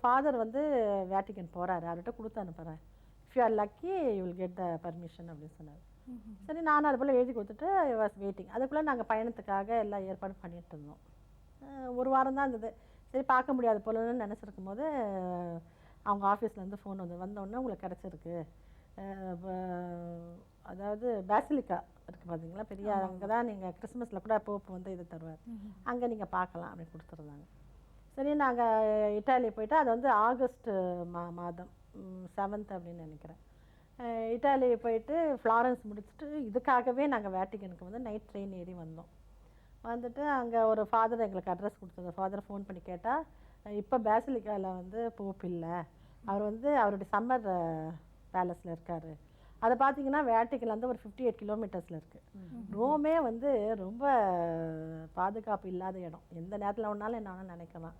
Father வந்து Vatican போகிறாரு, அவர்கிட்ட கொடுத்து அனுப்புகிறேன். If you are lucky you will get the permission அப்படின்னு சொன்னார். சரி, நானும் அது போல் எழுதி கொடுத்துட்டு ஐ வாஸ் வெயிட்டிங். அதுக்குள்ளே நாங்கள் பயணத்துக்காக எல்லாம் ஏற்பாடு பண்ணிகிட்டு இருந்தோம். ஒரு வாரம் தான் இருந்தது. சரி, பார்க்க முடியாது போலன்னு நினச்சிருக்கும் போது அவங்க ஆஃபீஸ்லேருந்து ஃபோன் வந்தோடனே உங்களுக்கு கிடச்சிருக்கு, அதாவது பேசிலிக்கா இருக்குது பார்த்தீங்களா, பெரிய அங்கே தான் நீங்கள் கிறிஸ்மஸில் கூட போப்பு வந்து இது தருவார், அங்கே நீங்கள் பார்க்கலாம் அப்படின்னு கொடுத்துருந்தாங்க. சரி, நாங்கள் இட்டாலி போயிட்டு அது வந்து ஆகஸ்ட் மாதம் 7th அப்படின்னு நினைக்கிறேன். இட்டாலி போயிட்டு ஃப்ளாரன்ஸ் முடிச்சுட்டு இதுக்காகவே நாங்கள் வேட்டிகனுக்கு வந்து நைட் ட்ரெயின் ஏறி வந்தோம். வந்துட்டு அங்கே ஒரு ஃபாதர் எங்களுக்கு அட்ரஸ் கொடுத்தது. ஃபாதர் ஃபோன் பண்ணி கேட்டால் இப்போ பேசிலிக்காவில் வந்து போப் இல்லை, அவர் வந்து அவருடைய சம்மர் பேலஸில் இருக்கார். அதை பார்த்தீங்கன்னா வேட்டிக்கன்லேருந்து ஒரு 58 கிலோமீட்டர்ஸில் இருக்குது. ரோமே வந்து ரொம்ப பாதுகாப்பு இல்லாத இடம். எந்த நேரத்தில் ஒன்றாலும் என்ன வேணாலும் நினைக்கலாம்.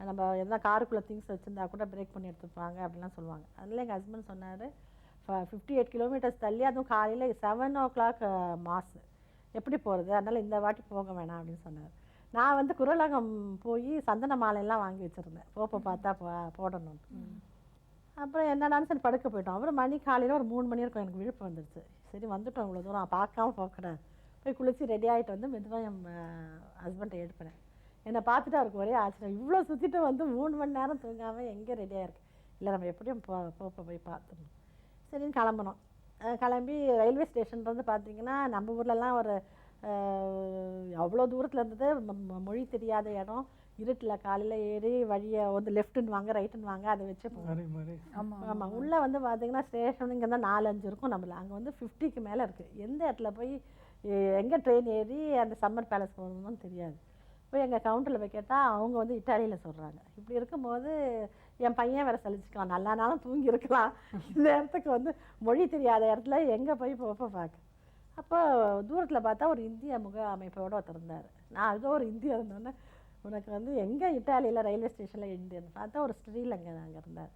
நம்ம எதனா காருக்குள்ளே திங்ஸ் வச்சுருந்தா கூட பிரேக் பண்ணி எடுத்துப்பாங்க அப்படிலாம் சொல்லுவாங்க. அதனால எங்கள் ஹஸ்பண்ட் சொன்னார் 58 கிலோமீட்டர்ஸ் தள்ளி, அதுவும் காலையில் 7 o'clock மாசு எப்படி போகிறது, அதனால் இந்த வாட்டி போக வேணாம் அப்படின்னு சொன்னார். நான் வந்து குரலகம் போய் சந்தன மாலையெல்லாம் வாங்கி வச்சுருந்தேன், போப்பை பார்த்தா போடணும். அப்புறம் என்னடான்னு சரி படுக்க போயிட்டோம். அப்புறம் மணி காலையில் ஒரு 3 மணி இருக்கும், எனக்கு விழுப்பு வந்துடுச்சு. சரி, வந்துட்டோம் இவ்வளோ தூரம், பார்க்காம போகக்கூடாது. போய் குளிச்சு ரெடி ஆகிட்டு வந்து மெதுவாக என் ஹஸ்பண்டை எழுப்பினேன். என்னை பார்த்துட்டு அவருக்கு ஒரே ஆச்சரியம், இவ்வளோ சுற்றிட்டு வந்து 3 மணி நேரம் தூங்காமல் எங்கே ரெடியாக இருக்கு. இல்லை, நம்ம எப்படியும் போப்பை போய் பார்த்துடணும். சரின்னு கிளம்புனோம். கிளம்பி ரயில்வே ஸ்டேஷன் வந்து பார்த்தீங்கன்னா நம்ம ஊர்லலாம் ஒரு அவ்வளோ தூரத்தில் இருந்தது, மொழி தெரியாத இடம், இருட்டில் காலையில் ஏறி வழியை வந்து லெஃப்ட்டுன்னு வாங்க ரைட்டுன்னு வாங்க அதை வச்சு போவோம். ஆமாம், உள்ளே வந்து பார்த்தீங்கன்னா ஸ்டேஷன் இங்கே தான் 4-5 இருக்கும், நம்மள அங்கே வந்து 50க்கு மேலே இருக்குது. எந்த இடத்துல போய் எங்கே ட்ரெயின் ஏறி அந்த சம்மர் பேலஸ் போகணும்னு தெரியாது. போய் எங்கள் கவுண்டரில் போய் கேட்டால் அவங்க வந்து இட்டாலியில் சொல்கிறாங்க. இப்படி இருக்கும்போது என் பையன் வேறு சலிச்சுக்கலாம், நல்லா நாளும் தூங்கி இருக்கலாம், இந்த இடத்துக்கு வந்து மொழி தெரியாத இடத்துல எங்கே போய் போப்போ பார்க்க. அப்போ தூரத்தில் பார்த்தா ஒரு இந்திய முக அமைப்போடு ஒருத்தருந்தார். நான் ஏதோ ஒரு இந்தியா இருந்தோன்னே, உனக்கு வந்து எங்கே இட்டாலியில் ரயில்வே ஸ்டேஷனில் இந்தியன் பார்த்தா ஒரு ஸ்ரீலங்கன் அங்கே இருந்தார்.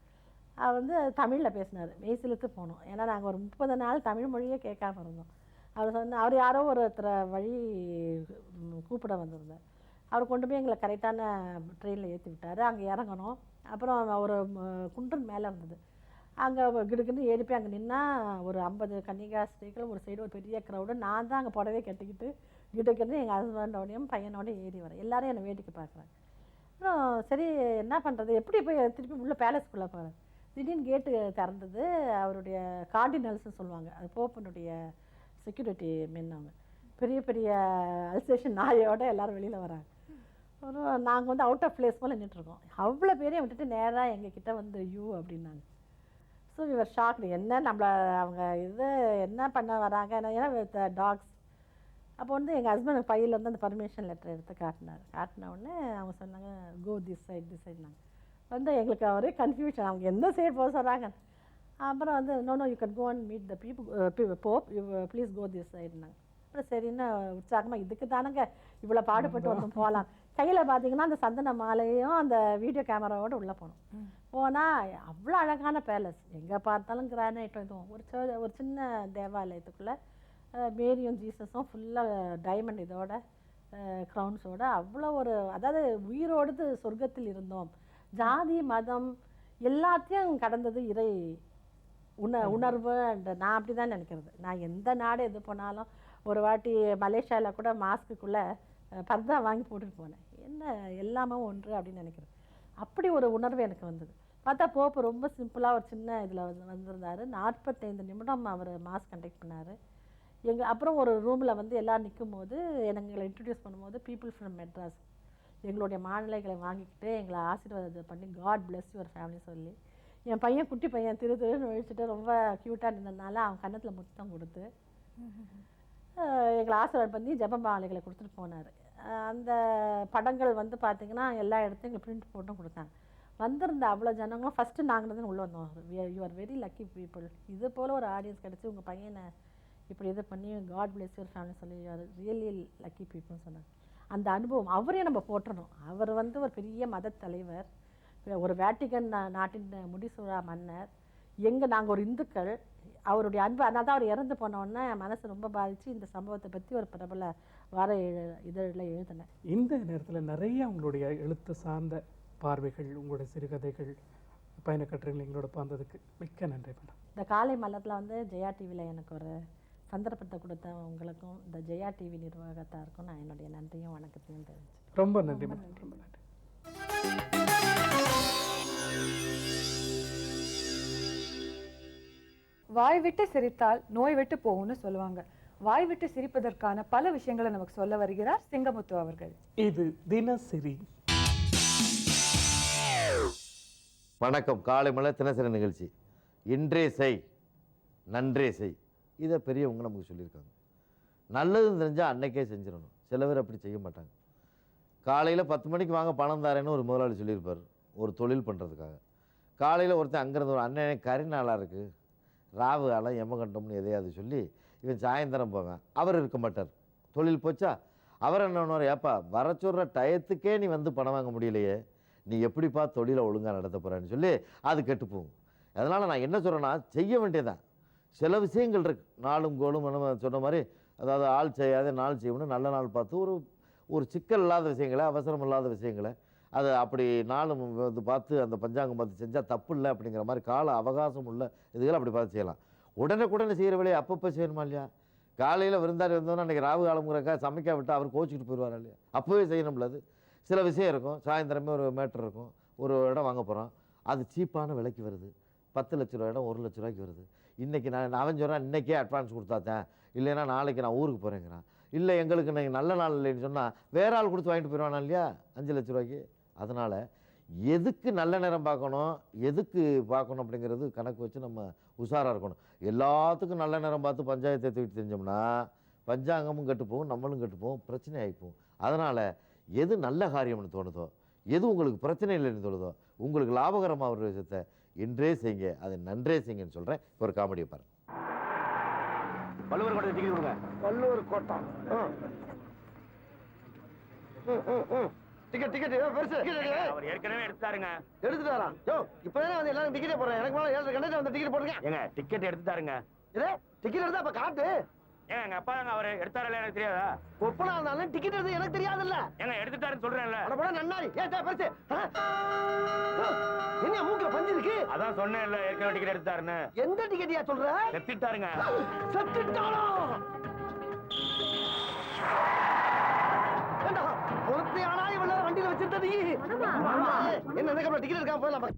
அவர் வந்து தமிழில் பேசினார். மெய்சிலுக்கு போனோம், ஏன்னா நாங்கள் ஒரு 30 நாள் தமிழ் மொழியே கேட்காம இருந்தோம். அவர் யாரோ ஒருத்தரை வழி கூப்பிட வந்திருந்தார். அவர் கொண்டு போய் எங்களை கரெக்டான ட்ரெயினில் ஏற்றி விட்டார். அங்கே இறங்கணும். அப்புறம் ஒரு குன்றின் மேலே இருந்தது, அங்கே கிடுக்குன்னு ஏறி போய் அங்கே நின்னா ஒரு 50 கன்னிகாஸ்திரிகள் ஒரு சைடு, ஒரு பெரிய க்ரௌடு. நான் தான் அங்கே புடவை கட்டிக்கிட்டு கிடுக்குன்னு எங்கள் ஹஸ்பண்டோடையும் பையனோடையும் ஏறி வரேன். எல்லோரும் என்னை வேடிக்கை பார்க்குறாங்க. அப்புறம் சரி என்ன பண்ணுறது, எப்படி போய் திருப்பி உள்ளே பேலஸ்குள்ளே போகிறேன். திடீர்னு கேட்டு திறந்தது. அவருடைய கார்டினல்ஸ்னு சொல்லுவாங்க, அது போப்பனுடைய செக்யூரிட்டி மென். அவங்க பெரிய பெரிய அல்சேஷன் நாயோட எல்லோரும் வெளியில் வராங்க. ஒரு நாங்கள் வந்து அவுட் ஆஃப் பிளேஸ் போல் நின்றுட்டுருக்கோம். அவ்வளோ பேரையும் விட்டுட்டு நேராக எங்ககிட்ட வந்து யூ அப்படின்னாங்க. ஸோ இவர் ஷாக்டு, என்ன நம்மளை அவங்க இது என்ன பண்ண வராங்க, ஏன்னா வித் டாக்ஸ். அப்போ வந்து எங்கள் ஹஸ்பண்ட் பையிலேருந்து அந்த பர்மிஷன் லெட்டர் எடுத்து காட்டின உடனே அவங்க சொன்னாங்க கோ திஸ் சைட்னாங்க. வந்து எங்களுக்கு ஒரே கன்ஃபியூஷன், அவங்க எந்த சைடு போக சொல்கிறாங்க. அப்புறம் வந்து no you can go and meet the Pope, you please go this சைடுனாங்க. அப்புறம் சரின்னு உற்சாகமாக, இதுக்கு தானங்க இவ்வளோ பாடுபட்டு வந்து போகலாம். கையில் பார்த்தீங்கன்னா அந்த சந்தன மாலையும் அந்த வீடியோ கேமராவோடு உள்ளே போனோம். போனால் அவ்வளோ அழகான பேலஸ், எங்கே பார்த்தாலும் கிரானைட்டும் இதுவும். ஒரு சின்ன தேவாலயத்துக்குள்ளே மேரியும் ஜீசஸும் ஃபுல்லாக டைமண்ட் இதோட க்ரௌன்ஸோட அவ்வளோ ஒரு, அதாவது உயிரோடு சொர்க்கத்தில் இருந்தோம். ஜாதி மதம் எல்லாத்தையும் கடந்தது இறை உணர்வு. நான் அப்படி தான் நினைக்கிறது. நான் எந்த நாடு எது போனாலும், ஒரு வாட்டி மலேசியாவில் கூட மாஸ்க்குள்ளே பர்தா வாங்கி போட்டுட்டு போனேன். என்ன எல்லாமே ஒன்று அப்படின்னு நினைக்கிறேன். அப்படி ஒரு உணர்வு எனக்கு வந்தது. பார்த்தா போப்பு ரொம்ப சிம்பிளாக ஒரு சின்ன இதில் வந்திருந்தார். 45 நிமிடம் அவர் மாஸ் கண்டக்ட் பண்ணார். அப்புறம் ஒரு ரூமில் வந்து எல்லோரும் நிற்கும் போது எங்களை இன்ட்ரடியூஸ் பண்ணும்போது பீப்புள் ஃப்ரம் மெட்ராஸ் எங்களுடைய மாநிலங்களை வாங்கிக்கிட்டு எங்களை ஆசீர்வாதம் பண்ணி காட் பிளஸ் யுவர் ஃபேமிலி சொல்லி, என் பையன் குட்டி பையன் திருன்னு வச்சுட்டு ரொம்ப க்யூட்டாக இருந்ததுனால அவன் கன்னத்தில் முத்தம் கொடுத்து எங்களை ஆசீர்வாதம் பண்ணி ஜெப மாலைகளை கொடுத்துட்டு போனார். அந்த படங்கள் வந்து பார்த்திங்கன்னா எல்லா இடத்தையும் எங்களை பிரிண்ட் போட்டும் கொடுத்தாங்க. வந்திருந்த அவ்வளோ ஜனங்களும் ஃபஸ்ட்டு நாங்கள் தான் உள்ளே வந்தோம். You are very lucky people, இது போல் ஒரு ஆடியன்ஸ் கிடச்சி உங்கள் பையனை இப்படி இது பண்ணி காட் பிளஸ் யுவர் ஃபேமிலி சொல்லி யூ ஆர் ரியலி லக்கி பீப்புள்னு சொன்னாங்க. அந்த அனுபவம் அவரையும் நம்ம போற்றணும். அவர் வந்து ஒரு பெரிய மத தலைவர், ஒரு வேட்டிகன் நாட்டின் முடிசூழா மன்னர். நாங்கள் ஒரு இந்துக்கள். அவருடைய அன்பு, அதனால தான் அவர் இறந்து போனோடனே மனசு ரொம்ப பாதித்து இந்த சம்பவத்தை பற்றி ஒரு பிரபல வார இதழில் எழுதினேன். இந்த நேரத்தில் நிறைய அவங்களுடைய எழுத்து சார்ந்த பார்வைகள், உங்களுடைய சிறுகதைகள், பயணக்கட்டுரைகள் எங்களோட பகிர்ந்ததுக்கு மிக்க நன்றி மேடம். இந்த காலை மலரில் வந்து ஜெயா டிவியில் எனக்கு ஒரு சந்தர்ப்பத்தை கொடுத்த உங்களுக்கும் இந்த ஜெயா டிவி நிர்வாகத்தாருக்கும் நான் என்னுடைய நன்றியும் வணக்கத்தையும் தெரிவிச்சேன். ரொம்ப நன்றி மேடம், ரொம்ப நன்றி. வாய் விட்டு சிரித்தால் நோய் விட்டு போகும்னு சொல்லுவாங்க. வாய் விட்டு சிரிப்பதற்கான பல விஷயங்களை நமக்கு சொல்ல வருகிறார் சிங்கமுத்து அவர்கள். இது தினசரி. வணக்கம். காலை மலர் தினசரி நிகழ்ச்சி. இன்றே செய் நன்றே செய், இதை பெரியவங்க நமக்கு சொல்லியிருக்காங்க. நல்லதுன்னு தெரிஞ்சால் அன்னைக்கே செஞ்சிடணும். சில பேர் அப்படி செய்ய மாட்டாங்க. காலையில் 10 மணிக்கு வாங்க பணம் தாரேன்னு ஒரு முதலாளி சொல்லியிருப்பார், ஒரு தொழில் பண்ணுறதுக்காக. காலையில் ஒருத்தன் அங்கேருந்து ஒரு அண்ணன் கறி நாளாக இருக்குது, ராவு ஆளாக எம்மகண்டம்னு எதையாவது சொல்லி இவன் சாயந்தரம் போவேன். அவர் இருக்க மாட்டார், தொழில் போச்சா. அவர் என்ன பண்ணுவார், ஏப்பா வர சொல்கிற டயத்துக்கே நீ வந்து பணம் வாங்க முடியலையே, நீ எப்படிப்பா தொழிலை ஒழுங்காக நடத்த போகிறேன்னு சொல்லி அது கெட்டு போகும். அதனால் நான் என்ன சொல்கிறேன்னா, செய்ய வேண்டியதான். சில விஷயங்கள் இருக்குது, நாளும் கோலும் நம்ம சொன்ன மாதிரி, அதாவது ஆள் செய்யாத நாள் செய்யணும்னு நல்ல நாள் பார்த்து ஒரு சிக்கல் இல்லாத விஷயங்களை, அவசரம் இல்லாத விஷயங்களை, அது அப்படி நாளும் வந்து பார்த்து அந்த பஞ்சாங்கம் பார்த்து செஞ்சால் தப்பு இல்லை அப்படிங்கிற மாதிரி கால அவகாசம் உள்ள இதுகளை அப்படி பார்த்து செய்யலாம். உடனே செய்கிற வேலையை அப்பப்போ செய்யணுமா இல்லையா? காலையில் விருந்தாடி இருந்தோன்னா அன்றைக்கி ராவு காலமுறைக்கா சமைக்க விட்டால் அவர் கோச்சிக்கிட்டு போயிடுவார் இல்லையா? அப்போவே செய்யணும்ல. அது சில விஷயம் இருக்கும். சாயந்தரமே ஒரு மேட்ரு இருக்கும், ஒரு இடம் வாங்க போகிறோம், அது சீப்பான விலைக்கு வருது, 10 லட்ச ரூபா இடம் 1 லட்ச ரூபாய்க்கு வருது. இன்றைக்கி அவன் சொல்கிறான் இன்றைக்கே அட்வான்ஸ் கொடுத்தாத்தேன், இல்லைன்னா நாளைக்கு நான் ஊருக்கு போகிறேங்கிறான். இல்லை எங்களுக்கு நீங்கள் நல்ல நாள் இல்லைன்னு சொன்னால் வேற ஆள் கொடுத்து வாங்கிட்டு போயிடுவானா இல்லையா 5 லட்ச ரூபாய்க்கு. அதனால் எதுக்கு நல்ல நேரம் பார்க்கணும், எதுக்கு பார்க்கணும் அப்படிங்கிறது கணக்கு வச்சு நம்ம உஷாராக இருக்கணும். எல்லாத்துக்கும் நல்ல நேரம் பார்த்து பஞ்சாயத்தை தூக்கிட்டு செஞ்சோம்னா பஞ்சாங்கமும் கெட்டுப்போகும், நம்மளும் கெட்டுப்போம், பிரச்சனை ஆகிப்போம். அதனால் எது நல்ல காரியம்னு தோணுதோ, எது உங்களுக்கு பிரச்சனை இல்லைன்னு தோணுதோ, உங்களுக்கு லாபகரமாக ஒரு விஷயத்தை இன்றே செய்யுங்க, அதை நன்றே செய்யுங்கன்னு சொல்கிறேன். இப்போ ஒரு காமெடியை பாருங்க. வள்ளுவர் கோட்டை டிக்கெட் கொடுங்க. வள்ளுவர் கோட்டம் டிக்கெட் பெருசு. அவர் ஏற்கனவே எடுத்துட்டாருங்க. எடுத்துட்டாரா? யோ இப்போதானே வந்து எல்லாரும் டிக்கெட்டே போடுறேன். எனக்கு மேலே 7 கண்டக்டர் வந்து டிக்கெட் போடுங்க. ஏங்க டிக்கெட் எடுத்துட்டாருங்க. இதே டிக்கெட் எடுத்தா அப்போ காட்டு. ஏங்க எங்க அப்பா தாங்க அவரு எடுத்தாரல, எனக்கு தெரியாதா? ஒப்பனா இருந்தாலும் டிக்கெட் எடுத்து எனக்கு தெரியாதுல்ல. ஏங்க எடுத்துட்டாருன்னு சொல்றேன்ல. அட போடா நன்னாரி. ஏன் பெருசு என்ன மூக்குல பஞ்சு இருக்கு? அதான் சொன்னேன்ல ஏற்கனவே டிக்கெட் எடுத்தாருன்னு. எந்த டிக்கெட்டியா சொல்ற? செத்துட்டாருங்க. செத்துட்டாரா? ஏண்டா ஒருத்தையானா இவ்வளவு வண்டியில வச்சிருந்தது? என்ன டிக்கெட் எடுக்காம போயிடலாம்.